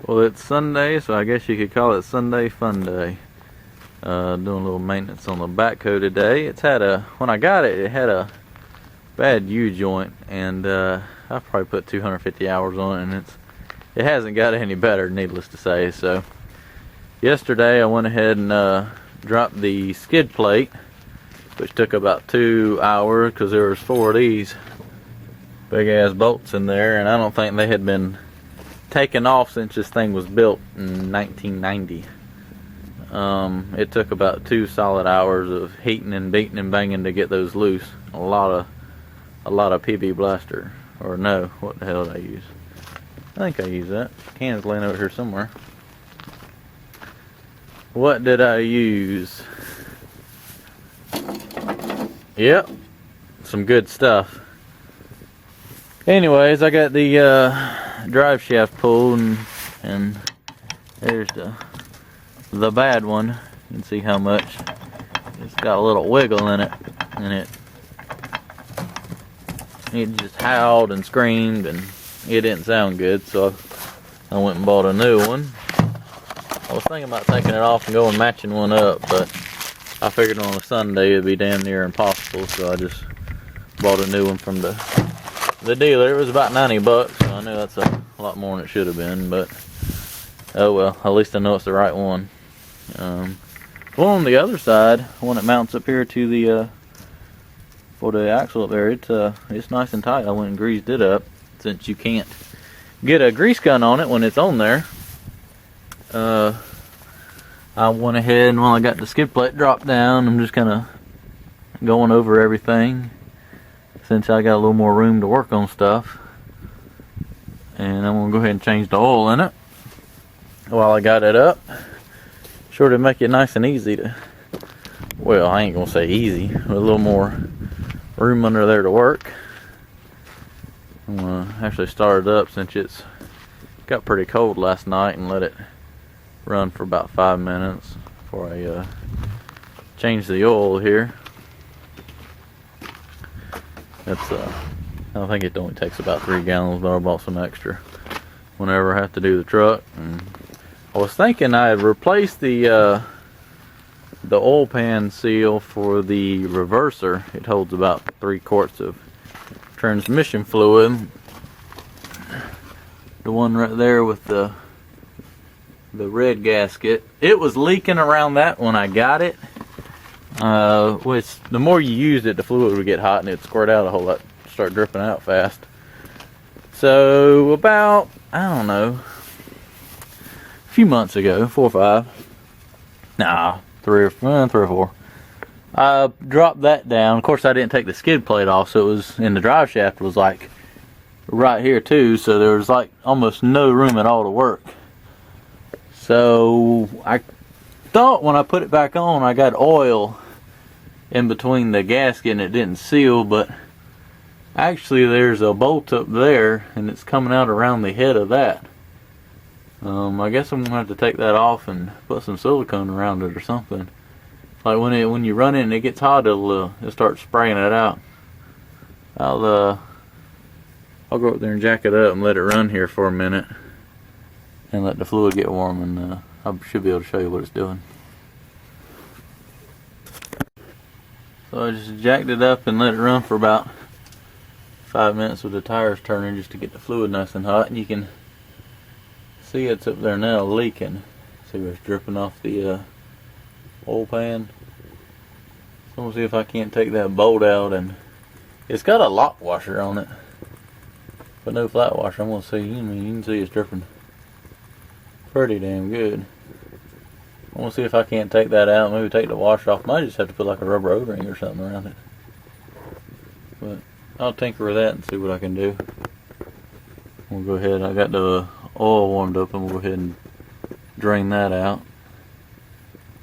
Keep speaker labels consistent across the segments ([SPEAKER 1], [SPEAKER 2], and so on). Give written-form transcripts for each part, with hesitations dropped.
[SPEAKER 1] Well, it's Sunday, so I guess you could call it Sunday Fun Day. Doing a little maintenance on the backhoe today. When I got it, it had a bad U joint, and I've probably put 250 hours on it, and it hasn't got any better, needless to say. So yesterday I went ahead and dropped the skid plate, which took about 2 hours because there was 4 of these big ass bolts in there, and I don't think they had been taken off since this thing was built in 1990. It took about 2 solid hours of heating and beating and banging to get those loose. A lot of PB blaster, or no, what the hell did I use? I think I used that. Can's laying over here somewhere. What did I use? Yep, some good stuff. Anyways, I got the drive shaft pulled, and there's the bad one. You can see how much it's got a little wiggle in it, and it just howled and screamed, and it didn't sound good. So I went and bought a new one. I was thinking about taking it off and going matching one up, but I figured on a Sunday it'd be damn near impossible, so I just bought a new one from the dealer. It was about 90 bucks, so I know that's a lot more than it should have been, but oh well, at least I know it's the right one. Well, on the other side, one that mounts up here to the for the axle up there, it's nice and tight. I went and greased it up, since you can't get a grease gun on it when it's on there. I went ahead, and while I got the skid plate dropped down, I'm just kind of going over everything, since I got a little more room to work on stuff. And I'm going to go ahead and change the oil in it while I got it up. Sure to make it nice and easy to, well, I ain't going to say easy, but a little more room under there to work. I'm going to actually start it up since it's got pretty cold last night, and let it run for about 5 minutes before I change the oil here. I think it only takes about 3 gallons, but I bought some extra whenever I have to do the truck. And I was thinking I had replaced the oil pan seal for the reverser. It holds about 3 quarts of transmission fluid. The one right there with the red gasket. It was leaking around that when I got it. Which the more you used it, the fluid would get hot and it'd squirt out a whole lot, start dripping out fast. So about, I don't know, a few months ago, 4 or 5, nah, 3 or 4, I dropped that down. Of course, I didn't take the skid plate off, so it was, and the drive shaft was like right here too, so there was like almost no room at all to work. So I thought when I put it back on, I got oil in between the gasket and it didn't seal, but actually there's a bolt up there and it's coming out around the head of that. I guess I'm gonna have to take that off and put some silicone around it or something. Like when you run it and it gets hot, it'll start spraying it out. I'll go up there and jack it up and let it run here for a minute and let the fluid get warm, and I should be able to show you what it's doing. So I just jacked it up and let it run for about 5 minutes with the tires turning, just to get the fluid nice and hot. And you can see it's up there now leaking. See where it's dripping off the oil pan. So we'll see if I can't take that bolt out, and it's got a lock washer on it, but no flat washer. I'm gonna see. You can see it's dripping pretty damn good. I want to see if I can't take that out, maybe take the washer off. Might just have to put like a rubber O-ring or something around it. But I'll tinker with that and see what I can do. We'll go ahead, I got the oil warmed up, and we'll go ahead and drain that out.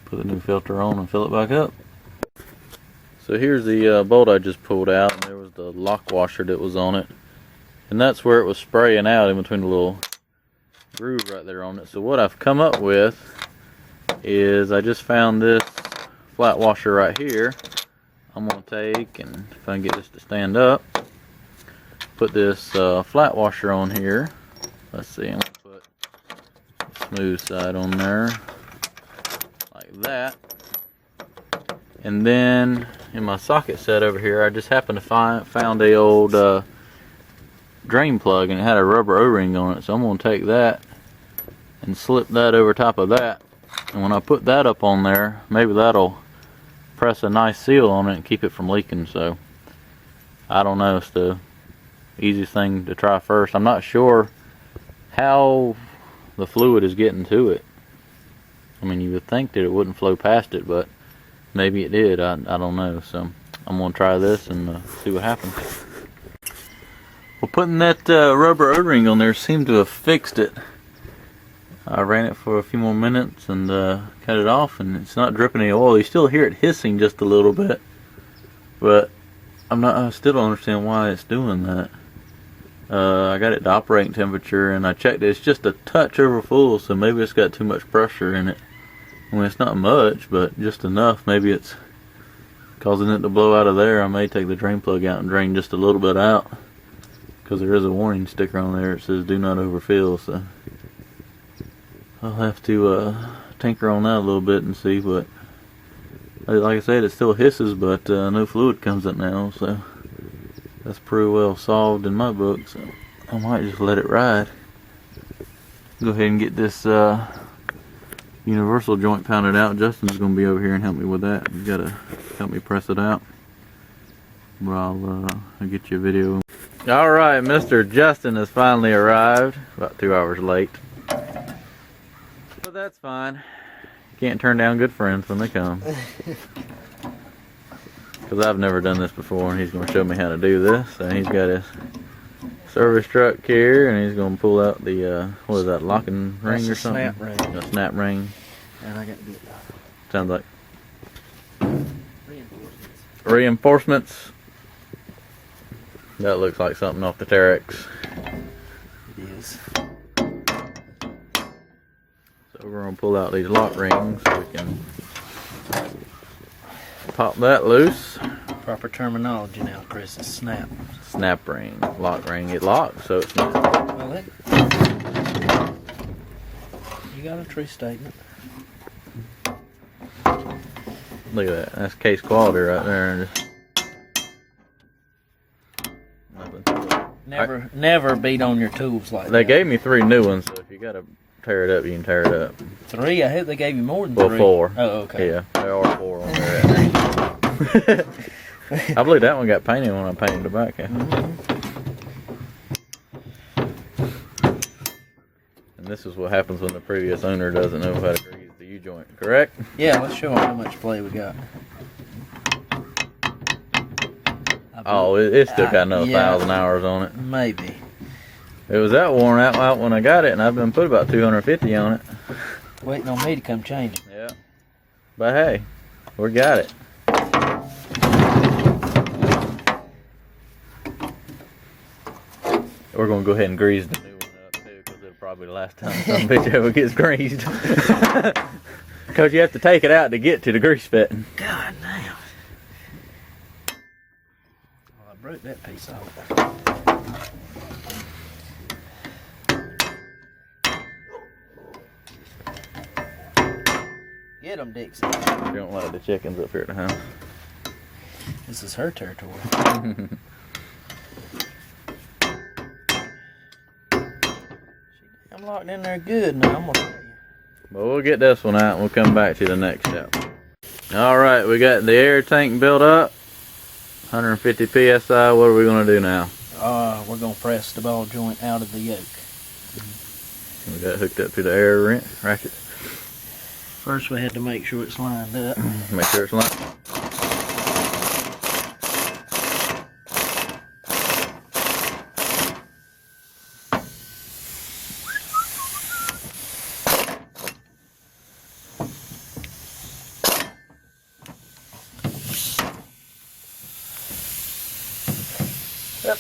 [SPEAKER 1] Put the new filter on and fill it back up. So here's the bolt I just pulled out, and there was the lock washer that was on it. And that's where it was spraying out, in between the little groove right there on it. So what I've come up with is I just found this flat washer right here. I'm going to take, and if I can get this to stand up, put this flat washer on here. Let's see, I'm going to put smooth side on there, like that. And then in my socket set over here, I just happened to found a old drain plug, and it had a rubber O-ring on it. So I'm gonna take that and slip that over top of that. And when I put that up on there, maybe that'll press a nice seal on it and keep it from leaking. So I don't know, it's the easiest thing to try first. I'm not sure how the fluid is getting to it. I mean, you would think that it wouldn't flow past it, but maybe it did. I don't know. So I'm gonna try this and see what happens. Well, putting that rubber O-ring on there seemed to have fixed it. I ran it for a few more minutes and cut it off, and it's not dripping any oil. You still hear it hissing just a little bit, but I still don't understand why it's doing that. I got it to operating temperature, and I checked it. It's just a touch over full, so maybe it's got too much pressure in it. I mean, it's not much, but just enough. Maybe it's causing it to blow out of there. I may take the drain plug out and drain just a little bit out, because there is a warning sticker on there. It says do not overfill, so I'll have to tinker on that a little bit and see. But like I said, it still hisses, but no fluid comes up now, so that's pretty well solved in my book. So I might just let it ride. Go ahead and get this universal joint pounded out. Justin's going to be over here and help me with that. He's got to help me press it out. But I'll get you a video. Alright, Mr. Justin has finally arrived. About 2 hours late. But that's fine. You can't turn down good friends when they come. Because I've never done this before, and he's going to show me how to do this. So he's got his service truck here, and he's going to pull out the, what is that, locking ring or something?
[SPEAKER 2] Snap ring.
[SPEAKER 1] A snap ring.
[SPEAKER 2] And I got to get
[SPEAKER 1] Sounds like
[SPEAKER 2] reinforcements.
[SPEAKER 1] Reinforcements. That looks like something off the Terex.
[SPEAKER 2] It is.
[SPEAKER 1] So we're going to pull out these lock rings so we can pop that loose.
[SPEAKER 2] Proper terminology now, Chris, is snap.
[SPEAKER 1] Snap ring, lock ring. It locks, so it's not.
[SPEAKER 2] Well, you got a true statement.
[SPEAKER 1] Look at that. That's case quality right there. Nothing.
[SPEAKER 2] Never beat on your tools like that.
[SPEAKER 1] They gave me 3 new ones, so if you gotta tear it up, you can tear it up.
[SPEAKER 2] 3? I hope they gave you more than 3.
[SPEAKER 1] 4.
[SPEAKER 2] Oh, okay.
[SPEAKER 1] Yeah, there are 4 on there. I believe that one got painted when I painted the back. And this is what happens when the previous owner doesn't know how to grease the U-joint, correct?
[SPEAKER 2] Yeah, let's show them how much play we got.
[SPEAKER 1] Oh, it's still got another 1,000 hours on it.
[SPEAKER 2] Maybe.
[SPEAKER 1] It was that worn out when I got it, and I've been put about 250 on it.
[SPEAKER 2] Waiting on me to come change it.
[SPEAKER 1] Yeah. But hey, we got it. We're going to go ahead and grease the new one up too, because it'll probably be the last time some bitch ever gets greased. Because you have to take it out to get to the grease fitting.
[SPEAKER 2] God damn. Well, I broke that piece off. Get them, Dixie.
[SPEAKER 1] You don't like the chickens up here at the house.
[SPEAKER 2] This is her territory. I'm locked in there good now. I'm gonna tell you.
[SPEAKER 1] But we'll get this one out and we'll come back to the next step. Alright, we got the air tank built up. 150 psi. What are we going to do now?
[SPEAKER 2] We're going to press the ball joint out of the yoke.
[SPEAKER 1] We got it hooked up to the air ratchet.
[SPEAKER 2] First we had to make sure it's lined up.
[SPEAKER 1] Make sure it's lined.
[SPEAKER 2] Yep.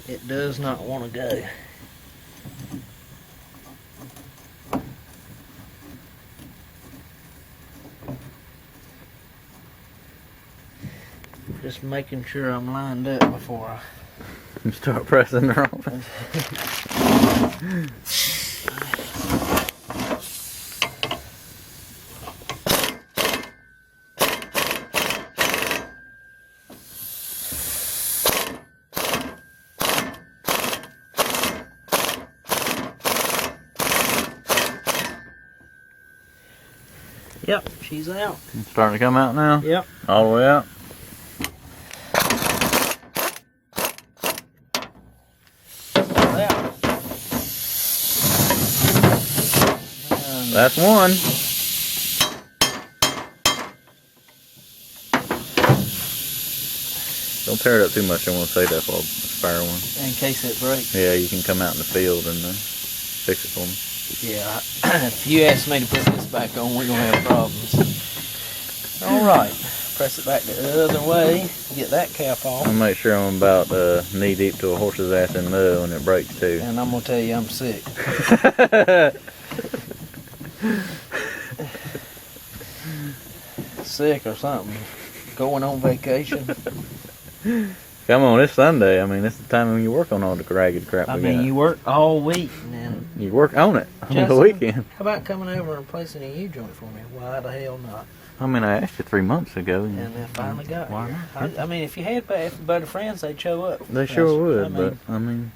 [SPEAKER 2] It does not want to go. Just making sure I'm lined up before I...
[SPEAKER 1] You start pressing the wrong.
[SPEAKER 2] Yep, she's out.
[SPEAKER 1] It's starting to come out now?
[SPEAKER 2] Yep.
[SPEAKER 1] All the way out?
[SPEAKER 2] Out.
[SPEAKER 1] That's one. Don't tear it up too much. I want to save that for a spare one.
[SPEAKER 2] In case it breaks.
[SPEAKER 1] Yeah, you can come out in the field and fix it for me.
[SPEAKER 2] Yeah, if you ask me to put this back on, we're going to have problems. Alright, press it back the other way, get that cap off.
[SPEAKER 1] I'll make sure I'm about knee deep to a horse's ass in mud when it breaks too.
[SPEAKER 2] And I'm going to tell you I'm sick. Sick or something. Going on vacation.
[SPEAKER 1] Come on, it's Sunday. I mean, it's the time when you work on all the ragged crap we got.
[SPEAKER 2] You work all week. And
[SPEAKER 1] you work on it on
[SPEAKER 2] Justin,
[SPEAKER 1] the weekend.
[SPEAKER 2] How about coming over and placing a U-joint for me? Why the hell not?
[SPEAKER 1] I mean, I asked you 3 months ago.
[SPEAKER 2] And I finally got
[SPEAKER 1] why
[SPEAKER 2] here.
[SPEAKER 1] not?
[SPEAKER 2] I mean, if you had better friends, they'd show up.
[SPEAKER 1] They sure would, but I mean,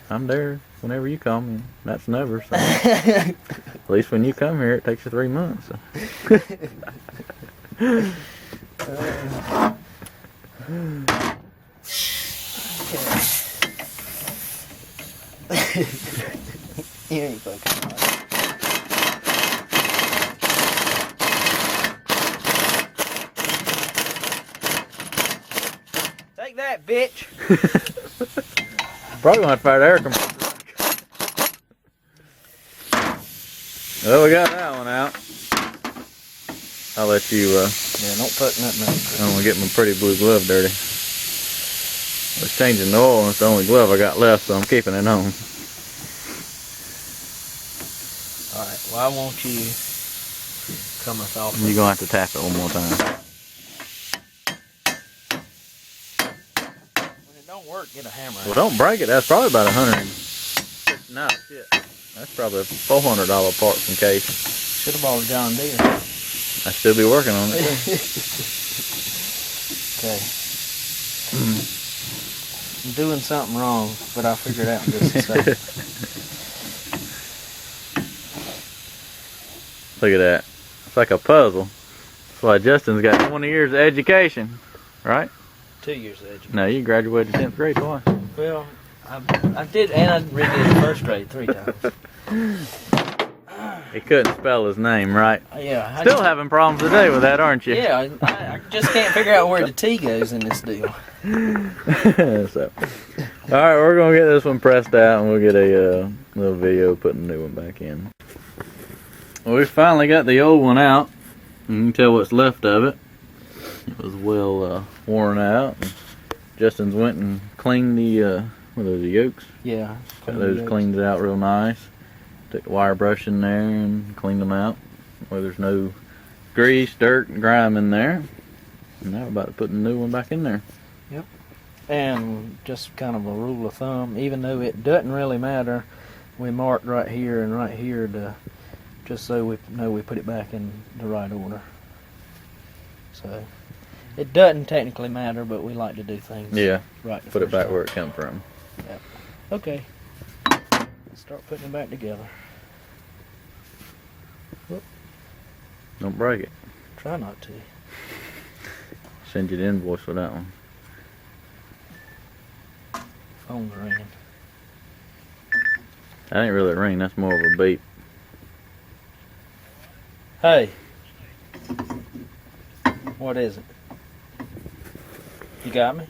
[SPEAKER 1] I'm there whenever you call me. That's never. So. At least when you come here, it takes you 3 months. So.
[SPEAKER 2] You ain't fucking right. Take that, bitch.
[SPEAKER 1] Probably gonna have to fire the air compressor. Well, we got that one out. I'll let you.
[SPEAKER 2] Yeah, don't put nothing in.
[SPEAKER 1] I don't want to get my pretty blue glove dirty. I was changing the oil and it's the only glove I got left, so I'm keeping it on.
[SPEAKER 2] Alright, well, I want you come us off.
[SPEAKER 1] You're gonna have to tap it one more time.
[SPEAKER 2] When it don't work, get a hammer.
[SPEAKER 1] Well, don't break it. That's probably about 100. No, shit. That's probably a $400 part in case.
[SPEAKER 2] Should have bought a John Deere.
[SPEAKER 1] I still be working on it.
[SPEAKER 2] Okay. I'm doing something wrong, but I'll figure it out in just a second.
[SPEAKER 1] Look at that. It's like a puzzle. That's why Justin's got 20 years of education, right?
[SPEAKER 2] 2 years of education.
[SPEAKER 1] No, you graduated 10th grade twice.
[SPEAKER 2] Well, I did, and I redid the first grade 3 times.
[SPEAKER 1] He couldn't spell his name right.
[SPEAKER 2] Yeah.
[SPEAKER 1] Still having problems today with that, aren't you?
[SPEAKER 2] Yeah, I just can't figure out where the T goes in this deal.
[SPEAKER 1] So, alright, we're going to get this one pressed out and we'll get a little video putting the new one back in. Well, we finally got the old one out. You can tell what's left of it. It was well worn out. Justin's went and cleaned the, what are those, the yokes?
[SPEAKER 2] Yeah.
[SPEAKER 1] Got those cleaned it out real nice. Took the wire brush in there and cleaned them out where there's no grease, dirt, and grime in there. And now we're about to put the new one back in there.
[SPEAKER 2] Yep. And just kind of a rule of thumb, even though it doesn't really matter, we marked right here and right here to just so we know we put it back in the right order. So it doesn't technically matter, but we like to do things right.
[SPEAKER 1] Put it back where it come from.
[SPEAKER 2] Yep. Okay. Let's start putting it back together. Whoop.
[SPEAKER 1] Don't break it.
[SPEAKER 2] Try not to.
[SPEAKER 1] Send you the invoice for that one.
[SPEAKER 2] Phone's ringing.
[SPEAKER 1] That ain't really a ring, that's more of a beep.
[SPEAKER 2] Hey. What is it? You got me?